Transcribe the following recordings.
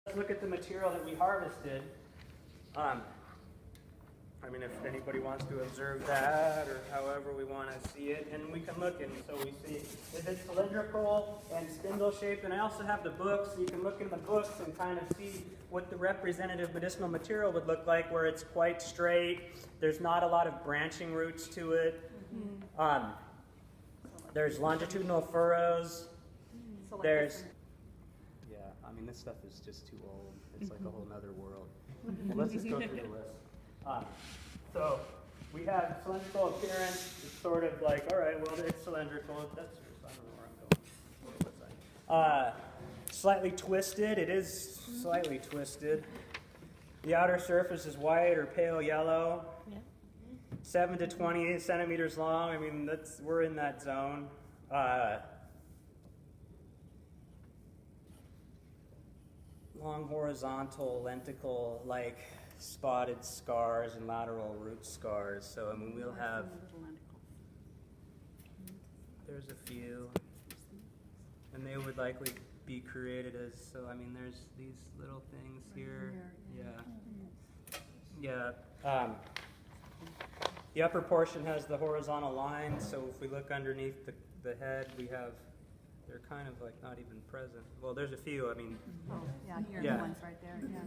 Let's look at the material that we harvested. I mean, if anybody wants to observe that or however we want to see it, and we can look and so we see if it's cylindrical and spindle shaped. And I also have the books, so you can look in the books and kind of see what the representative medicinal material would look like, where it's quite straight. There's not a lot of branching roots to it. There's longitudinal furrows. There's, yeah, I mean, this stuff is just too old. It's like a whole nother world. Well, let's just go through the list. So we have cylindrical appearance. It's sort of like, all right, well, it's cylindrical. That's, I don't know where I'm going. Where was I? Slightly twisted. It is slightly twisted. The outer surface is white or pale yellow. Yeah. 7 to 28 centimeters long. I mean, we're in that zone. Long horizontal lenticle, like spotted scars and lateral root scars. So, I mean, we'll have, there's a few, and they would likely be created as, so, I mean, there's these little things here. Yeah. The upper portion has the horizontal lines, so if we look underneath the head, we have, they're kind of like not even present. Well, there's a few, I mean. Oh, yeah, here, the ones right there, yeah.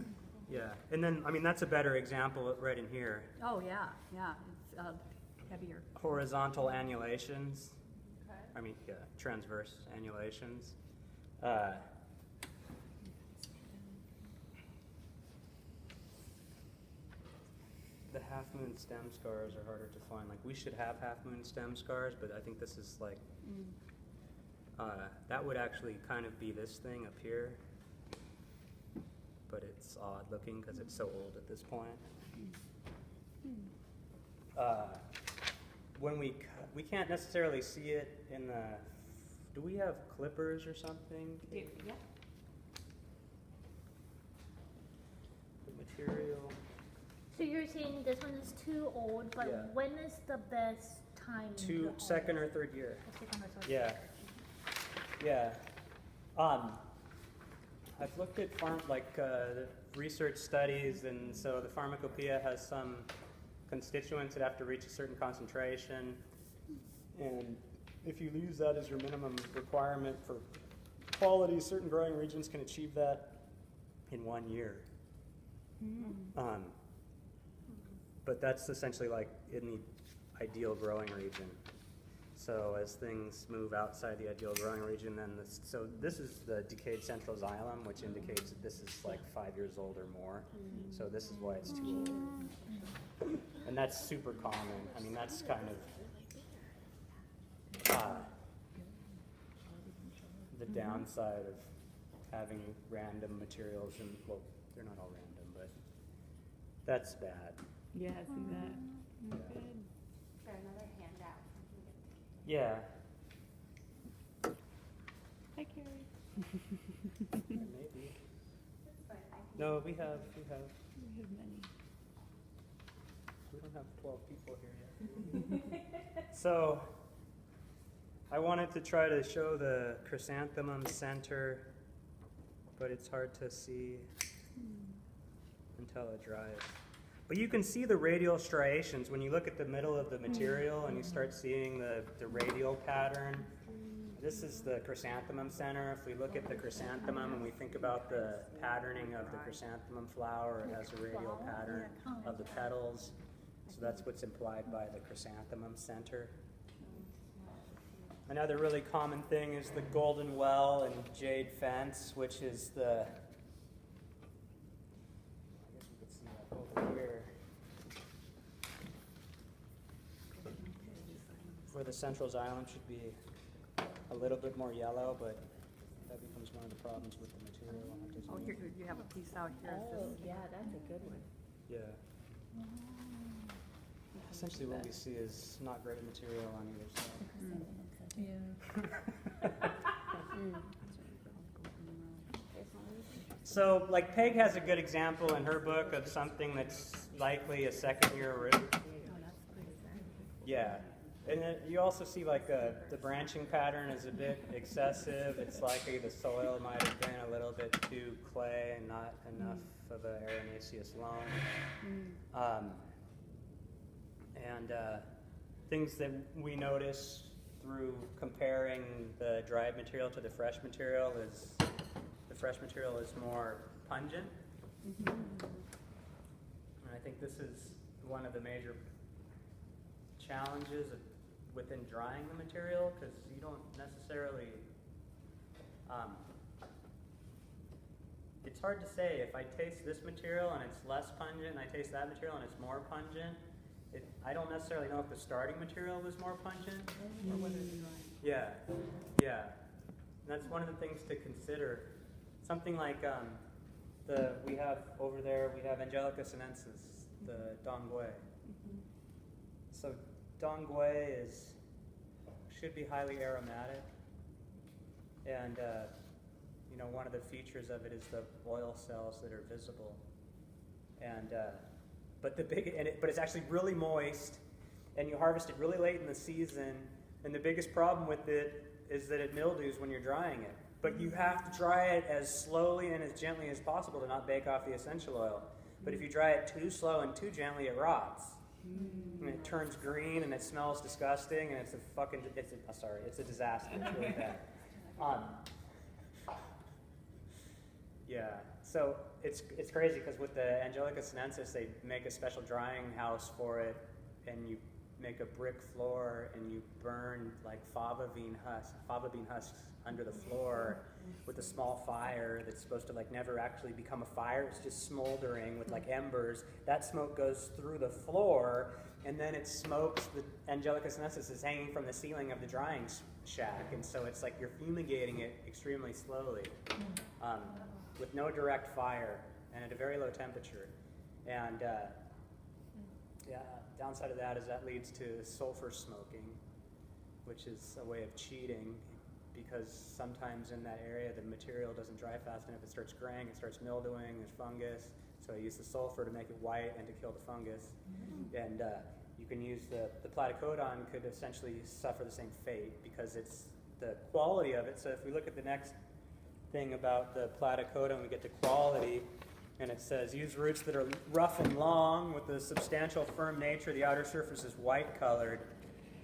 Yeah, and then, I mean, that's a better example right in here. Oh, yeah, it's heavier. Horizontal annulations. Okay. I mean, yeah, transverse annulations. The half-moon stem scars are harder to find. Like, we should have half-moon stem scars, but I think this is like, that would actually kind of be this thing up here. But it's odd looking because it's so old at this point. When we can't necessarily see it in the, do we have clippers or something? Yeah. The material. So you're saying this one is too old, but Yeah. when is the best time? Second or third year. Second or third Yeah. year. Yeah. I've looked at research studies, and so the pharmacopoeia has some constituents that have to reach a certain concentration, and if you use that as your minimum requirement for quality, certain growing regions can achieve that in 1 year. But that's essentially like in the ideal growing region. So as things move outside the ideal growing region, then so this is the decayed central xylem, which indicates that this is like 5 years old or more. So this is why it's too old. And that's super common. I mean, that's kind of the downside of having random materials, and well, they're not all random, but that's bad. Yeah, I see that. Yeah. Good. Is there another handout? Yeah. Hi, Carrie. Maybe. No, we have. We have many. We don't have 12 people here yet. So, I wanted to try to show the chrysanthemum center, but it's hard to see until it dries. But you can see the radial striations when you look at the middle of the material and you start seeing the radial pattern. This is the chrysanthemum center. If we look at the chrysanthemum and we think about the patterning of the chrysanthemum flower, it has a radial pattern of the petals. So that's what's implied by the chrysanthemum center. Another really common thing is the golden well and jade fence, which is the, I guess we could see that over here, where the central xylem should be a little bit more yellow, but that becomes one of the problems with the material. Oh, here, you have a piece out here. Oh, yeah, that's a good one. Yeah. Essentially what we see is not great material on either side. Yeah. So, like, Peg has a good example in her book of something that's likely a second year root. Yeah. And then you also see like the branching pattern is a bit excessive. It's likely the soil might have been a little bit too clay and not enough of an arenaceous loam. And things that we notice through comparing the dried material to the fresh material is the fresh material is more pungent. And I think this is one of the major challenges within drying the material, because you don't necessarily, it's hard to say. If I taste this material and it's less pungent, and I taste that material and it's more pungent, I don't necessarily know if the starting material was more pungent or whether it's drying. Yeah. And that's one of the things to consider. Something like we have over there, we have Angelica sinensis, the Dongguei. So Dongguei should be highly aromatic, and one of the features of it is the oil cells that are visible. And but it's actually really moist, and you harvest it really late in the season. And the biggest problem with it is that it mildews when you're drying it. But you have to dry it as slowly and as gently as possible to not bake off the essential oil. But if you dry it too slow and too gently, it rots. And it turns green and it smells disgusting, and it's a disaster. It's really bad. So it's crazy because with the Angelica sinensis, they make a special drying house for it, and you make a brick floor and you burn like fava bean husks under the floor with a small fire that's supposed to like never actually become a fire. It's just smoldering with like embers. That smoke goes through the floor, and then it smokes. The Angelica sinensis is hanging from the ceiling of the drying shack, and so it's like you're fumigating it extremely slowly with no direct fire and at a very low temperature. And downside of that is that leads to sulfur smoking, which is a way of cheating, because sometimes in that area the material doesn't dry fast enough. It starts graying, it starts mildewing, there's fungus. So I use the sulfur to make it white and to kill the fungus. And you can use the platycodon could essentially suffer the same fate, because it's the quality of it. So if we look at the next thing about the platycodon, we get to quality. And it says, use roots that are rough and long with a substantial firm nature. The outer surface is white colored.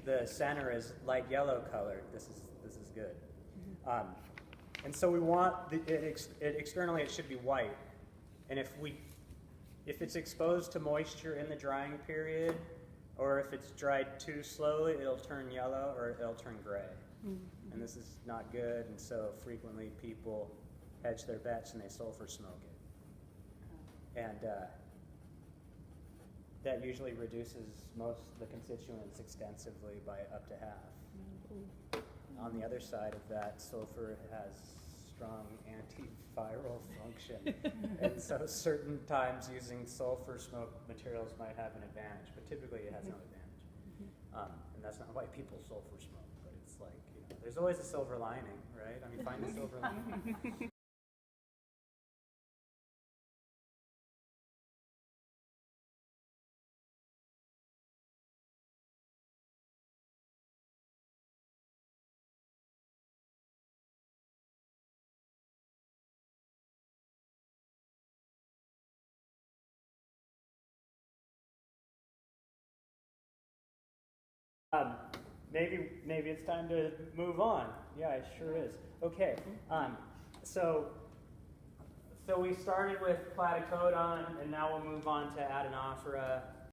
The center is light yellow colored. This is good. And so we want externally it should be white. And if it's exposed to moisture in the drying period, or if it's dried too slowly, it'll turn yellow or it'll turn gray. And this is not good. And so frequently people hedge their bets and they sulfur smoke it. And that usually reduces most of the constituents extensively by up to half. On the other side of that, sulfur has strong antiviral function. And so certain times using sulfur smoke materials might have an advantage, but typically it has no advantage. And that's not why people sulfur smoke, but it's like, there's always a silver lining, right? I mean, find the silver lining. Maybe it's time to move on. Yeah, it sure is. Okay. So we started with platycodon, and now we'll move on to Adenophora.